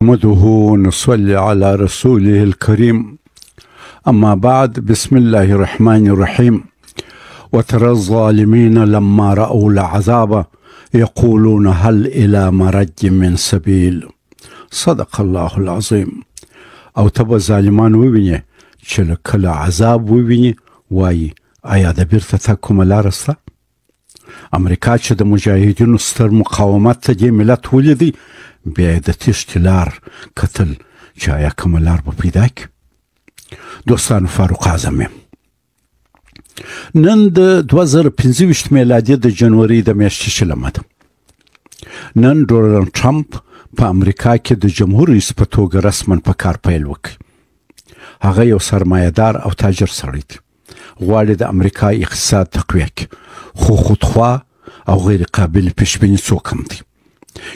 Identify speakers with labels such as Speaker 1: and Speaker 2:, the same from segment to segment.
Speaker 1: نحمده ونصلي على رسوله الكريم. أما بعد، بسم الله الرحمن الرحيم. وترى الظالمين لما رأوا العذاب يقولون هل إلى مرج من سبيل. صدق الله العظيم. او تبا ظالمان وویني چې کله عذاب وویني وایي آیا د بیرته تګ کومه لاره سته؟ امریکا چې د مجاهدینو ستر مقاومت ته دې ملت ولیدی، بیا یې د تیښتې لار کتل چې آیا کومه لار به پیدا کړي. دوستانو، فاروق اعظم یم. نن د 2025 میلادي د جنوري د میاشتې شلمه ده. نن ډونالډ ټرمپ په امریکا کې د جمهور رئیس په توګه رسماً په کار پیل وکړي. هغه یو سرمایه‌دار او تاجر سړی دی. غواړي د امریکا اقتصاد تقویه کړي، خو خودخوا او غیر قابل پیشبیني څوک هم دی.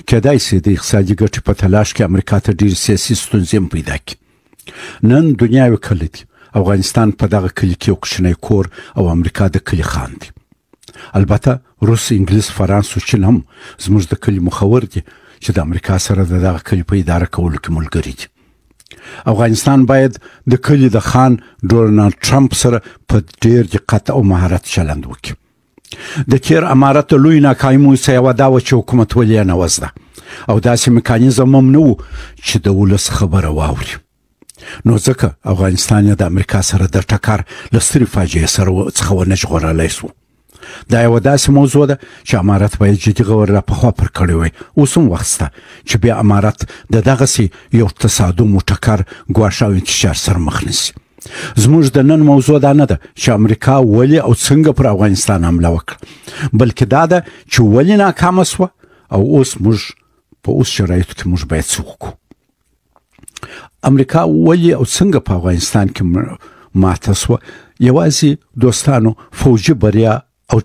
Speaker 1: کېدای سي د اقتصادي ګټې په تلاش کې امریکا ته ډېرې سیاسي ستونزې هم پیدا کړي. نن دنیا یو کلی دی. افغانستان په دغه کلي کې یو کوچنی کور او امریکا د کلي خان دی. البته روس، انګلیس، فرانس او چین هم زموږ د کلي مخور دي چې د امریکا سره د دغه کلي په اداره کولو کې ملګري دي. افغانستان باید د کلي د خان ډونالډ ټرمپ سره په ډېر دقت او مهارت چلند وکړي. د تیر امارت لوی ناکامي یوه دا وه چې حکومتولي یې نوزده او داسې میکانیزم هم نه و چې د ولس خبره واوري. نو ځکه افغانستان یې د امریکا سره د ټکر له سترې فاجعې څخه ونه ژغورلی سو. دا یوه داسې موضوع ده چې امارت باید جدي غور را پخوا پر کړی وی. اوس هم وخت شته چې بیا امارت د دغسې یو تصادم و ټکر ګواښ او انتشار سره مخ نیسي. زموږ د نن موضوع دا نه ده چې امریکا ولې او څنګه پر افغانستان حمله وکړه، بلکې دا ده چې ولې ناکامه سوه او اوس موږ په اوس شرایطو کې موږ باید څه وکړو. امریکا ولې او څنګه په افغانستان کې ماته سوه؟ یوازې دوستانو فوجي بریا او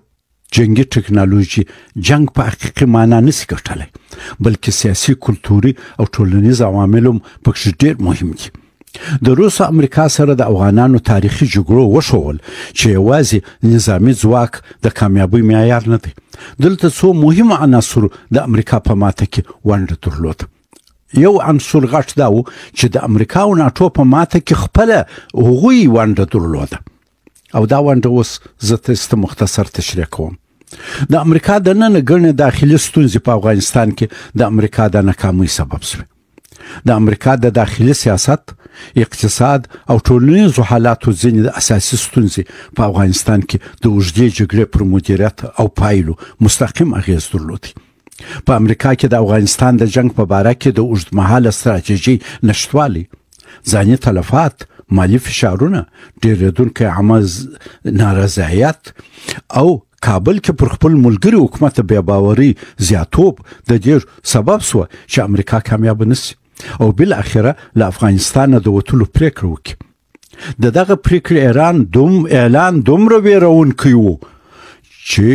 Speaker 1: جنگي ټکنالوژي جنگ په حقیقي معنا نسي ګټلی، بلکې سیاسي، کلتوري او ټولنیز عوامل هم پکې ډېر مهم دي. د روس او امریکا سره د افغانانو تاریخي جګړو وښول چې یوازې نظامي ځواک د کامیابۍ معیار نه دی. دلته څو مهم عناصر د امریکا په ماته کې ونډه درلوده. یو عنصر غټ دا و چې د امریکا او ناټو په ماته کې خپله هغوی ونډه درلوده، او دا ونډه اوس زه تاسو ته مختصر تشریح کوم. د امریکا دننه ګڼې داخلي ستونزې په افغانستان کې د امریکا د ناکامۍ سبب شوې. د امریکا د داخلي سیاست، اقتصاد او ټولنیزو حالاتو ځینې د اساسي ستونزې په افغانستان کې د اوږدې جګړې پر مدیریت او پایلو مستقیم اغېز درلودی. په امریکا کې د افغانستان د جنگ په باره کې د اوږدمهاله ستراتیژۍ نشتوالی، ځاني تلفات، مالي فشارونه، ډېرېدونکی عامه نارضایت او کابل کې پر خپل ملګري حکومت بیا باوري زیاتوب د دې سبب سوه چې امریکا کامیابه نسي او بالاخره له افغانستانه د وتلو پرېکړه وکړي. د دغه پرېکړې اعلان دومره ویرونکی و چې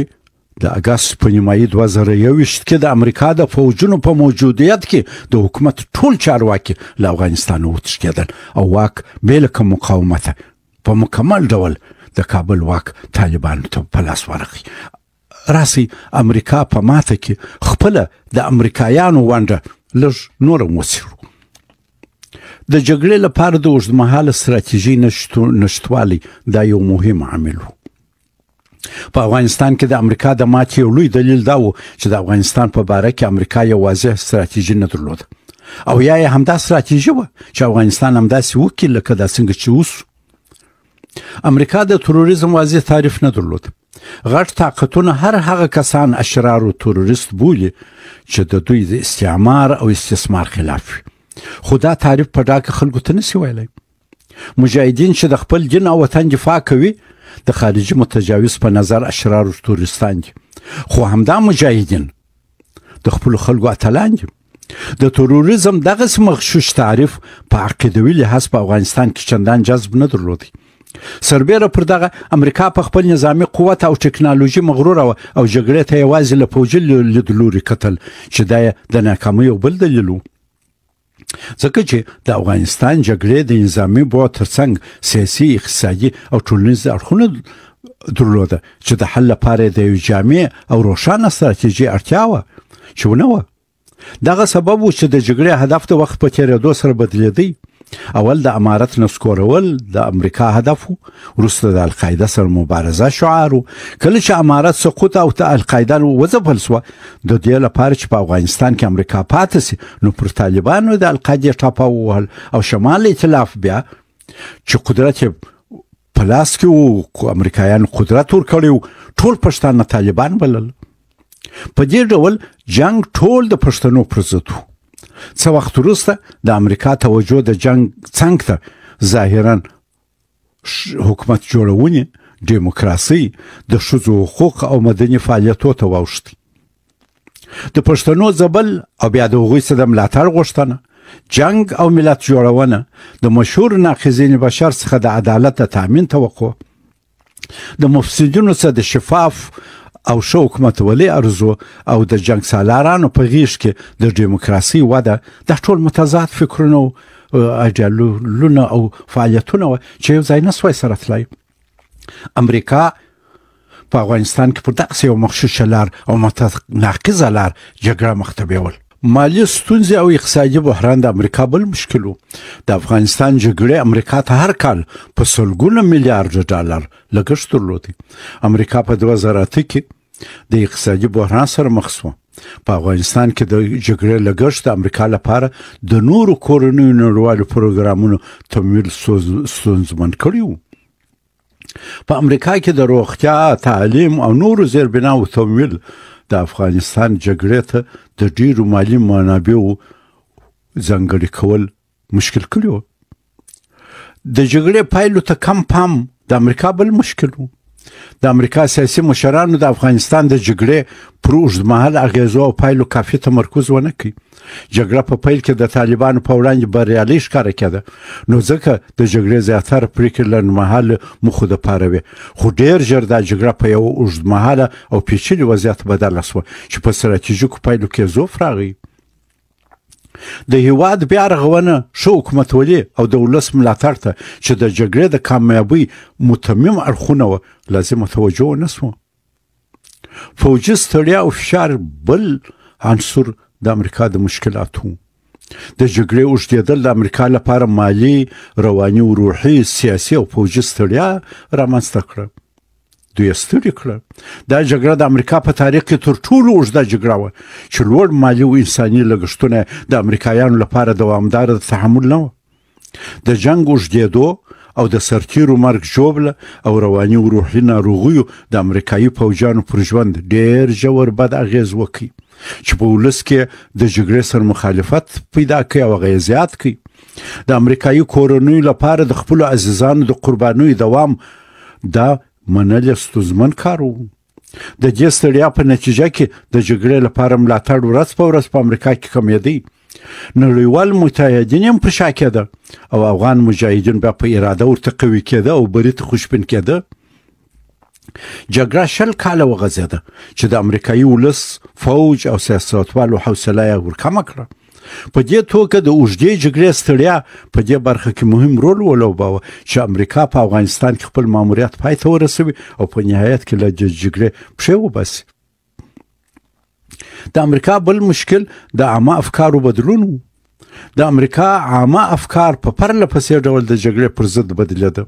Speaker 1: د اګست په نیمایي 2021 کې د امریکا د فوجونو په موجودیت کې د حکومت ټول چارواکي له افغانستانه وتښتېدل او واک بې له کوم مقاومته په مکمل ډول د کابل واک طالبانو ته په لاس ورغی. راسئ امریکا په ماته کې خپله د امریکایانو ونډه لږ نور هم وڅېړو. د جګړې لپاره د اوږدمهاله ستراتیژۍ نشتوالی دا یو مهم عامل و. په افغانستان کې د امریکا د ماتې یو لوی دلیل دا و چې د افغانستان په باره کې امریکا یو واضح ستراتیژي نه درلوده، او یا یې همدا ستراتیژي وه چې افغانستان همداسې وکړي لکه دا څنګه چې اوس. امریکا د تروریزم واضح تعریف نه درلود. غټ طاقتونه هر هغه کسان اشرار او تروریست بولي چې د دوی د استعمار او استثمار خلاف وي، خو دا تعریف په ډاګه خلکو ته نسي ویلی. مجاهدین چې د خپل دین او وطن دفاع کوي د خارجي متجاوز په نظر اشرار او تروریستان دي، خو همدا مجاهدین د خپلو خلکو اتلان دي. د تروریزم دغسې مغشوش تعریف په عقیدوي لحاظ په افغانستان کې چندان جذب نه درلودی. سربیره پر دغه امریکا په خپل نظامي قوت او ټکنالوژي مغروره وه او جګړې ته یوازې له پوجي لیدلوري کتل چې دا یې د ناکامۍ یو بل دلیل و. ځکه چې د افغانستان جګړې د نظامي بعد ترڅنګ سیاسي، اقتصادي او ټولنیز اړخونه درلوده چې د حل لپاره د یو جامع او روښانه ستراتیژۍ اړتیا وه چې ونه وه. دغه سبب و چې د جګړې هدف د وخت په تېرېدو سره بدلېدی. اول د امارت نسکورول د امریکا هدف و، وروسته د القاعده سره مبارزه شعار و. کله چې امارت سقوط او القاعده وځپل سوه، د دې لپاره چې په افغانستان کې امریکا پاتې سي، نو پر طالبانو د القاعدې ټاپه ووهل او شمال ائتلاف بیا چې قدرت یې په لاس کې و، امریکایانو قدرت ورکړی و، ټول پښتانه طالبان بلل. په دې ډول جنگ ټول د پښتنو پر ضد و. څه وخت وروسته د امریکا توجه د جنگ څنګ ته ظاهرا حکومت جوړونې، ډیموکراسي، د ښځو حقوق او مدني فعالیتو ته واوښتي. د پښتنو ځپل او بیا د هغوی څخه د ملاتړ غوښتنه، جنگ او ملت جوړونه، د مشهور ناقضین بشر څخه د عدالت د تامین توقع، د مفسدینو څخه د شفاف او ښه حکومتولۍ ارزو او د جنګ سالارانو په غیږ کې د ډیموکراسۍ وده، دا ټول متضاد فکرونه او ایډیالونه او فعالیتونه وه چې یو ځای نه سوای سره تلای. امریکا په افغانستان کې پر دغسې یو مغشوشه لار او متناقضه لار جګړه مخ ته بیول. مالي ستونزې او اقتصادي بحران د امریکا بل مشکل و. د افغانستان جګړې امریکا ته هر کال په سلګونه میلیارډ ډالر لګښت درلودی. امریکا په 2008 کې د اقتصادي بحران سره مخ شوه. په افغانستان کې د جګړې لګښت د امریکا لپاره د نورو کورنیو نړیوالو پروګرامونو تمویل ستونزمن کړی و. په امریکا کې د روغتیا، تعلیم او نورو زیربناو تمویل د افغانستان جګړې ته د ډیرو مالي منابعو ځانګړي کول مشکل کړي و. د جګړې پایلو ته کم پام د امریکا بل مشکل و. د امریکا سیاسي مشرانو د افغانستان د جګړې پر اوږدمهاله اغېزو او پایلو کافي تمرکز ونه کړي. جګړه په پیل کې د طالبانو په وړاندې بریالۍ ښکاره کېده، نو ځکه د جګړې زیاتره پرېکړې لنډمهاله موخو دپاره وې. خو ډېر ژر دا جګړه په یو اوږدمهاله او پیچلي وضعیت بدله شوه چې په ستراتیژیکو پایلو کې ضعف راغی. د هیواد بیا رغونه، ښه حکومتولي او د ولس ملاتړ ته چې د جګړې د کامیابۍ متمم اړخونه وه، لازمه توجه ونه سوه. فوجي ستړیا او فشار بل عنصر د امریکا د مشکلاتو. د جګړې اوږدېدل د امریکا لپاره مالي، رواني او روحي، سیاسي او فوجي ستړیا رامنځته کړه. دوی ستړي کړه. دا جګړه د امریکا په تاریخ کې تر ټولو اوږده جګړه وه چې لوړ مالي او انساني لګښتونه د امریکایانو لپاره دوامداره د تحمل نه وه. د جنګ اوږدېدو او د سرتیرو مرګ ژوبله او رواني او روحي ناروغیو د امریکایي پوځیانو پر ژوند ډېر ژور بد اغېز وکړي چې په ولس کې د جګړې سره مخالفت پیدا کړي او هغه زیات کړي. د امریکایي کورنیو لپاره د خپلو عزیزانو د قربانیو دوام دا منل ستونزمن کار و. د دې ستړیا په نتیجه کې د جګړې لپاره ملاتړ ورځ په ورځ په امریکا کې کمیدی. نړیوال متحدین هم په شا کېده او افغان مجاهدین بیا په اراده ورته قوي کېده او بري ته خوشبین کېده. جګړه 20 کاله وغځېده چې د امریکایي ولس، فوج او سیاستوالو حوصله یې ورکمه کړه. په دې توګه د اوږدې جګړې ستړیا په دې برخه کې مهم رول ولوباوه چې امریکا په افغانستان کې خپل ماموریت پای ته ورسوي او په نهایت کې له جګړې پښې وباسي. د امریکا بل مشکل د عامه افکارو بدلون و. د امریکا عامه افکار په پرله پسې ډول د جګړې پر ضد بدلېده.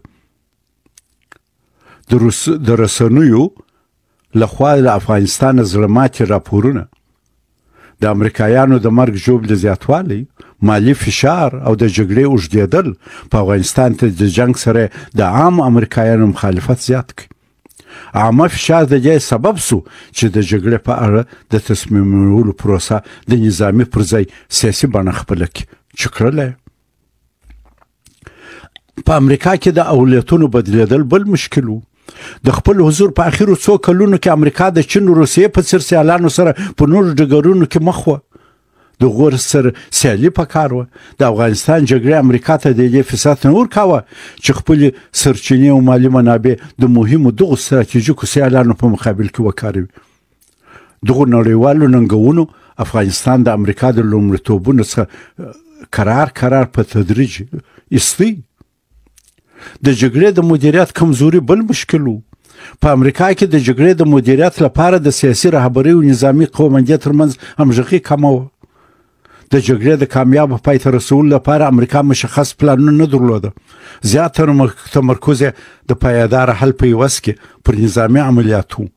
Speaker 1: د رسنیو لخوا د افغانستان زړه ماتې راپورونه، د امریکایانو د مرګ ژوبلې زیاتوالی، مالی فشار او د جګړې اوږدېدل په افغانستان ته د جنګ سره د عام امریکایانو مخالفت زیات کړي. عامه فشار د دې سبب سو چې د جګړې په اړه د تصمیم نیولو پروسه د نظامي پر ځای سیاسي بڼه خپله کړي چې کړله. په امریکا کې د اولویتونو بدلېدل بل مشکل و. د خپل حضور په اخیرو څو کلونو کې امریکا د چین او روسیې په څېر سیالانو سره په نورو ډګرونو کې مخ وه. د غور سره سیالي پکار وه. د افغانستان جګړې امریکا ته د دې فرصت نه ورکاوه چې خپلې سرچینې او مالي منابع د مهمو دغو ستراتیژیکو سیالانو په مقابل کې وکاروي. دغو نړیوالو ننګونو افغانستان د امریکا د لومړیتوبونو څخه کرار په تدریج ایستی. د جګړې د مدیریت کمزوري بل مشکل و. په امریکا کې د جګړې د مدیریت لپاره د سیاسي رهبرۍ او نظامي قومندې ترمنځ همغږي کمه وه. د جګړې د کامیاب پای ته رسولو لپاره امریکا مشخص پلانونه نه درلوده. زیاتره تمرکز د پایدار حل په عوض کې پر نظامي عملیاتو.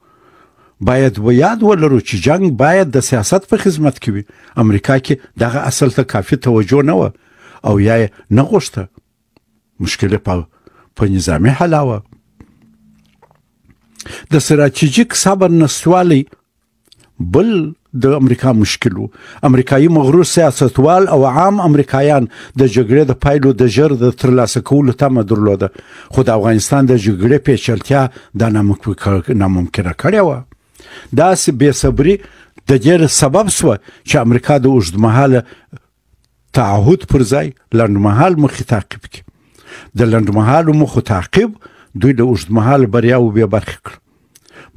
Speaker 1: باید یاد ولرو چې جنگ باید د سیاست په خدمت کې وي. امریکا کې دغه اصل ته کافي توجه نه وه او یا یې نه غوښته. مشکل په نظامي حل وه. د استراتیژیک صبر نشتوالی بل د امریکا مشکل و. امریکایي مغرور سیاستوال او عام امریکایان د جګړې د پایلو د ژر د ترلاسه کولو تمه درلوده، خو د افغانستان د جګړې پیچلتیا دا ناممکنه کړې وه. داسې بېصبري د دې سبب شوه چې امریکا د اوږدمهاله تعهد پر ځای لنډمهال موخې تعقیب کړي. د لنډمهالو موخو تعقیب دوی د اوږدمهاله بریاوو بې برخې کړ.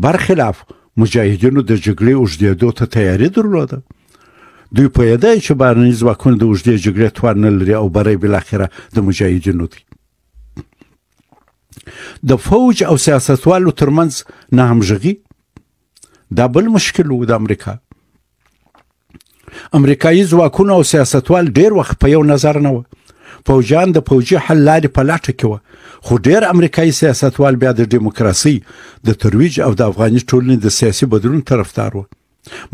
Speaker 1: برخلاف مجاهدینو د جګړې اوږدېدو ته تیاري درلوده. دوی پوهېدی چې بهرني ځواکونه د اوږدې جګړې توان نه لري او بری بالاخره د مجاهدینو دی. د فوج او سیاستوالو ترمنځ ناهمغږي دا بل مشکل و د امریکا. امریکایي ځواکونه او سیاستوال ډېر وخت په یو نظر نه وه. فوجیان د فوجي حل لارې په لټه کې وه، خو ډېر امریکایي سیاستوال بیا د ډیموکراسۍ د ترویج او د افغاني ټولنې د سیاسي بدلون طرفدار وه.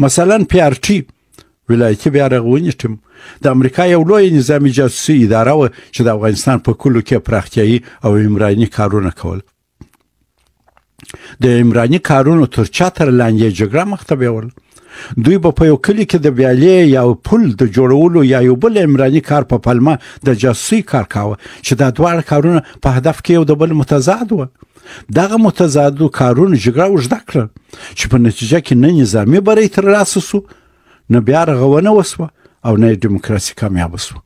Speaker 1: مثلا PRT ولایتي بیارغونې ټیم د امریکا یو لوی نظامي جاسوسي اداره وه چې د افغانستان په کلو کې پراختیایي او عمراني کارونه کول. د عمراني کارونو تر چتر لاندې جګړه مخ ته بیول. دوی به په یو کلي کې د بیالې یا پل د جوړولو یا یو بل عمراني کار په پلمه د جاسوسي کار کاوه چې دا دواړه کارونه په هدف کې یو د بل متضاد وه. دغه متضادو کارونو جګړه اوږده کړه چې په نتیجه کې نه نظامي بری ترلاسه سو، نه بیا رغونه وسوه او نه ډیموکراسي کامیابه سوه.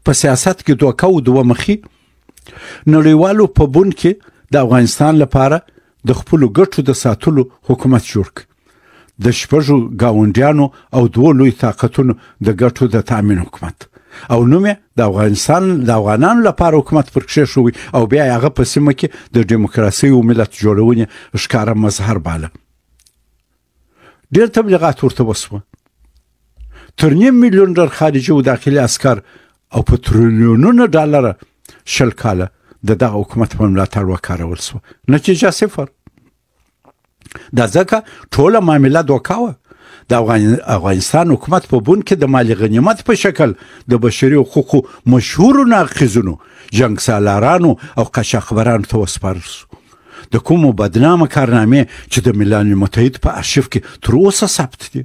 Speaker 1: په سیاست کې دوکه و دوه مخي. نړیوالو په بون کې د افغانستان لپاره د خپلو ګټو د ساتلو حکومت جوړ کړ. د 6 ګاونډیانو او 2 لوی طاقتونو د ګټو د تامین حکومت او نوم یې د افغانانو لپاره حکومت پر کښېښوی او بیا هغه په سیمه کې د ډیموکراسۍ او ملت جوړونې ښکاره مظهر باله. ډېر تبلیغات ورته وسوه. تر 5 میلیون خارجي او داخلي عسکر او په تریلیونونو ډالره 20 کاله د دغه حکومت په ملاتړ وکارول سوه. نتیجه 0. دا ځکه ټوله معامله دوکه وه. د افغانستان حکومت په بون کې د مالي غنیمت په شکل د بشري حقوقو مشهورو ناقضینو، جنګ سالارانو او قاچاقبرانو ته وسپارل سو. د کومو بدنامه کارنامې چې د ملل متحد په ارشیف کې تر اوسه ثبت دي.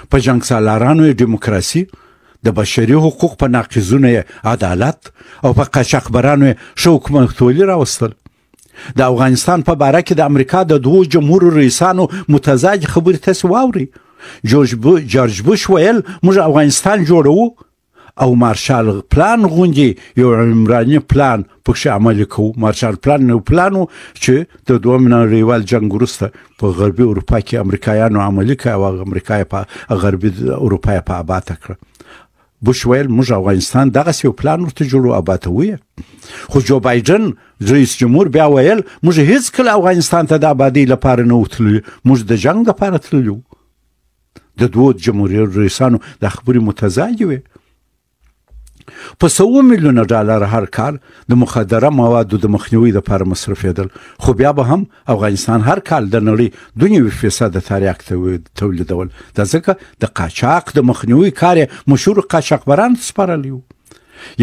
Speaker 1: په جنګ سالارانو یې ډیموکراسي، د بشري حقوق په ناقضونو یې عدالت او په قاچاقبرانو یې ښه حکومتولي راوستل. د افغانستان په باره کې د امریکا د 2 جمهور رئیسانو متضاد خبرې تاسې واورئ. جورج بوش ویل موږ افغانستان جوړوو او مارشال پلان غوندې یو عمراني پلان پکښې عملي کوو. مارشال پلان یو پلان و چې د 2 نړیوال جنګ وروسته په غربي اروپا کې امریکایانو عملي کړ او امریکا یې په غربي اروپا یې په آباده کړه. بوش ویل موږ افغانستان دغسې یو پلان ورته جوړو آبادوو یې. خو جو بایډن رئیس جمهور بیا ویل موږ هیڅکله افغانستان ته د آبادۍ لپاره نه وو تللي، موږ د جنګ لپاره تللي وو. د 2 جمهوري رئیسانو دا خبرې متضادې وې. په 100 میلیونه ډالر هر کال د مخدره موادو د مخنیوي لپاره مصرفېدل، خو بیا به هم افغانستان هر کال د نړۍ 2% تریاک تولیدول. دا ځکه د قاچاق د مخنیوي کار یې مشهور قاچاقبرانو ته سپارلی و.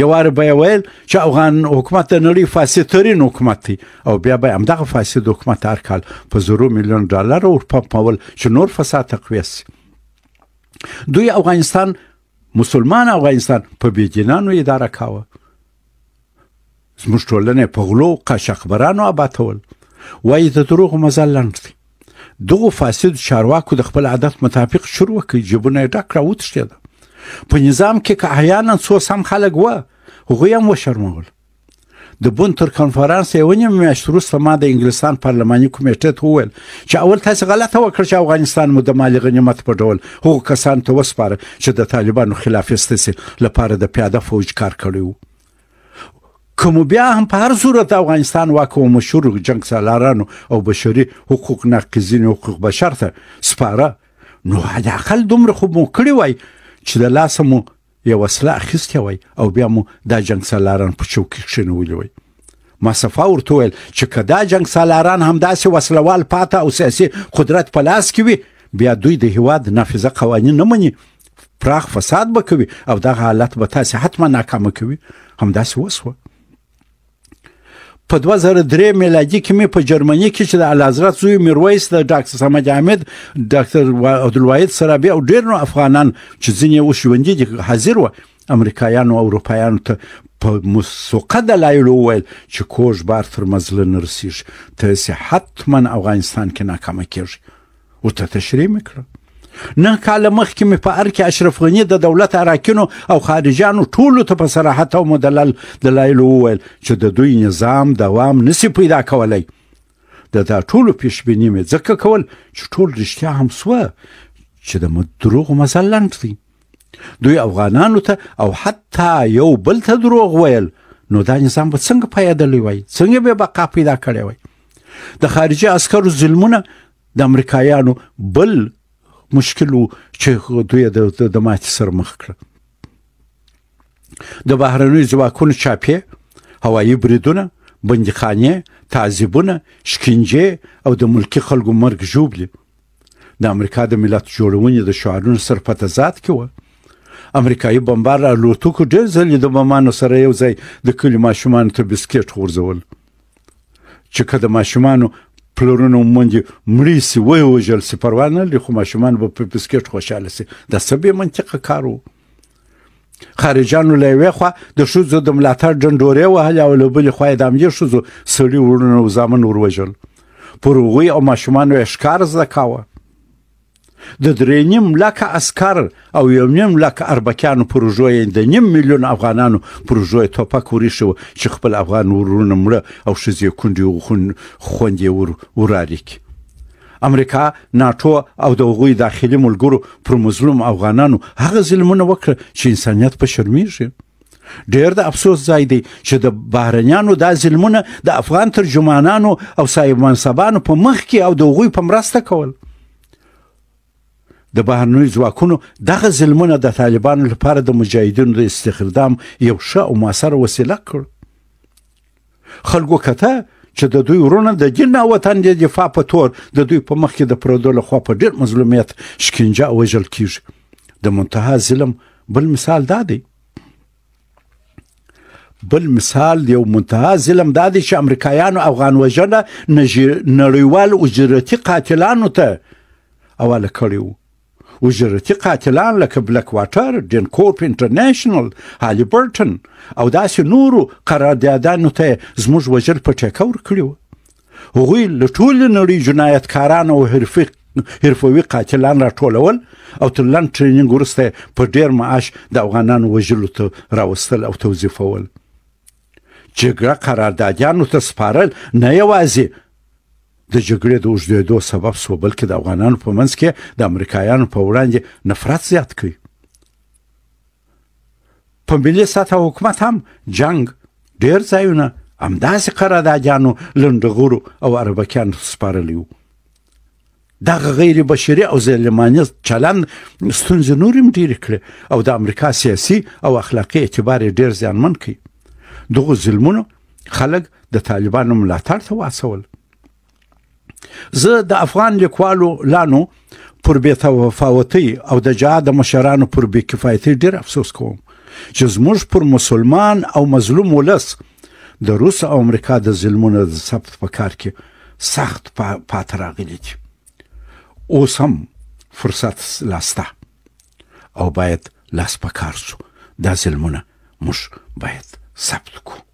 Speaker 1: یو وار به یې ویل چې افغان حکومت د نړۍ فاسدترین حکومت دی او بیا به همدغه فاسد حکومت هر کال په 0 میلیون ډالر ورپمپول چې نور فساد تقویه سي. دوی افغانستان، مسلمان افغانستان، په بېدینانو اداره کاوه. زموږ ټولنه په غلو قاچاقبرانو آبادول. وایي د دروغو مزل لنډ دی. دغو فاسدو چارواکو د خپل عادت مطابق شروع کړي، جیبونه یې ډک راوتښتېده. په نظام کې که احیانا څو سم خلک وه، هغوی هم وشرمول. د بون تر کنفرانس یوه نیم میاشت وروسته ما د انګلستان پارلماني کمیټې ته وویل چې اول تاسې غلطه وکړه چې افغانستان مو د مالي غنیمت په ډول هغو کسانو ته وسپاره چې د طالبانو خلاف ستاسې لپاره د پیاده فوج کار کړی و. که مو بیا هم په هر صورت د افغانستان واک و مشهور جنګ سالارانو او بشري حقوق ناقضین حقوق بشر ته سپاره، نو حداقل دومره خو مو کړي وای چې د لاسه مو یو وسله اخیستې وای او بیا مو دا جنګ سالاران په چوکۍ کښېنولي وای. ما صفا ورته وویل چې که دا جنګ سالاران همداسې وسلوال پاته او سیاسي قدرت په لاس کې وي بیا دوی د هېواد نافظه قوانین نه مني، پراخ فساد به کوي او دغه حالت به تاسې حتما ناکامه کوي. همداسې وسوه. په 2003 میلادي کې مې په جرمني کې چې د اعلیحضرت زوی میرویس د ډاکټر صمد حامد، ډاکټر عبدالواحد سرابي او ډېر نور افغانان چې ځینې اوس ژوندي دي حاضر وه، امریکایانو او اروپایانو ته په مسوقه دلایلو وویل چې کوږ بار تر مزله نه رسېږي، تاسې حتما افغانستان کې ناکامه کېږي. ورته تشریح مې کړه. 9 کاله مخکې مې په ار کې اشرف غني د دولت اراکینو او خارجیانو ټولو ته په صراحت او مدلل دلایلو وویل چې د دوی نظام دوام نسی پیدا کولی. د دا ټولو پیشبیني مې ځکه کول چې ټول رښتیا هم سوه چې د دروغو مزل لنډ دی. دوی افغانانو ته او حتی یو بل ته دروغ ویل، نو دا نظام به څنګه پایېدلی وای، څنګه به بقا پیدا کړی وای. د خارجي عسکرو ظلمونه د امریکایانو بل مشکل و چې دوی د ماتې سره مخ کړه. د بهرنیو ځواکونو چاپې، هوایي بریدونه، بندیخانې، تعذیبونه، شکنجې او د ملکي خلکو مرګ ژوبلې د امریکا د ملت جوړونې د شعارونو سره په تضاد کې وه. امریکایي بمبار الوتکو ډېر ځلې د بمانو سره یو ځای د کلي ماشومانو ته بسکیټ غورځول چې که د ماشومانو پلرونو موندې مړې سي ووژل سي پروا نه لري، خو ماشومان به په بسکیټ خوشحاله سي. دا څه بې منطقه کار و. خارجیانو له یوې خوا د ښځو د ملاتړ ډنډورې وهلې او له بلې خوا یې د همدې ښځو سړي وروڼه او زامن وروژل. پر هغوی او ماشومانو یې ښکار زده کاوه. د 3.5 لکه عسکر او 1.5 لکه اربکیانو پر اوږو یې د 1 میلیون افغانانو پر اوږو یې توپک ورایښی و چې خپل افغان وروڼه مړه او ښځې یې کونډې خوندې وراري کړي. امریکا، ناټو او د هغوی داخلي ملګرو پر مظلوم افغانانو هغه ظلمونه وکړه چې انسانیت په شرمېږي. ډېر د افسوس ځای دی چې د بهرنیانو دا ظلمونه د افغان ترجمانانو او صاحب منصبانو په مخ کې او د هغوی په مرسته کول. د بهرنیو ځواکونو دغه ظلمونه د طالبانو لپاره د مجاهدینو د استخدام یو ښه او مؤثره وسیله کړ. خلکو کته چې د دوی ورونه د دین او وطن د دفاع په تور د دوی په مخ کې د پردو لخوا په ډېر مظلومیت شکنجه او وژل کیږي. د منتها ظلم بل مثال دا دی. یو منتها ظلم دا دی چې امریکایانو افغان وژنه نړیوال اجرتي قاتلانو ته حواله کړې وو. اجرتي قاتلان لکه بلک واټر، ډینکورپ انټرنیشنل، هالي برټن او داسې نورو قراردادانو ته زموږ وژل په ټیکه ورکړي وو. هغوی له ټولې نړۍ جنایتکاران او حرفوي قاتلان راټولول او تر لنډ ټرینینګ وروسته په ډېر معاش د افغانانو وژلو ته راوستل او توظیفول. جګړه قراردادیانو ته سپارل نه یوازې د جګړې د اوږدېدو سبب سو، بلکې د افغانانو په منځ کې د امریکایانو په وړاندې نفرت زیات کړي. په ملي سطح حکومت هم جنګ ډېر ځایونه همداسې قراردادیانو، لنډغرو او عربکیانو سپارلی وو. دغه غیر بشري او ظالمانه چلند ستونزې نور هم ډېرې کړې او د امریکا سیاسي او اخلاقي اعتبار یې ډېر زیانمن کړي. دغو ظلمونو خلک د طالبانو ملاتړ ته واڅول. زه د افغان لیکوالو لانو پر بې تفاوتۍ او د جهاد د مشرانو پر بې کفایتۍ ډېر افسوس کوم چې زموږ پر مسلمان او مظلوم ولس د روس او امریکا د ظلمونو د ثبت په کار کې سخت پاتې راغلي دي. اوس هم فرصت لاسته او باید لاس په کار سو. دا ظلمونه موږ باید ثبت کړو.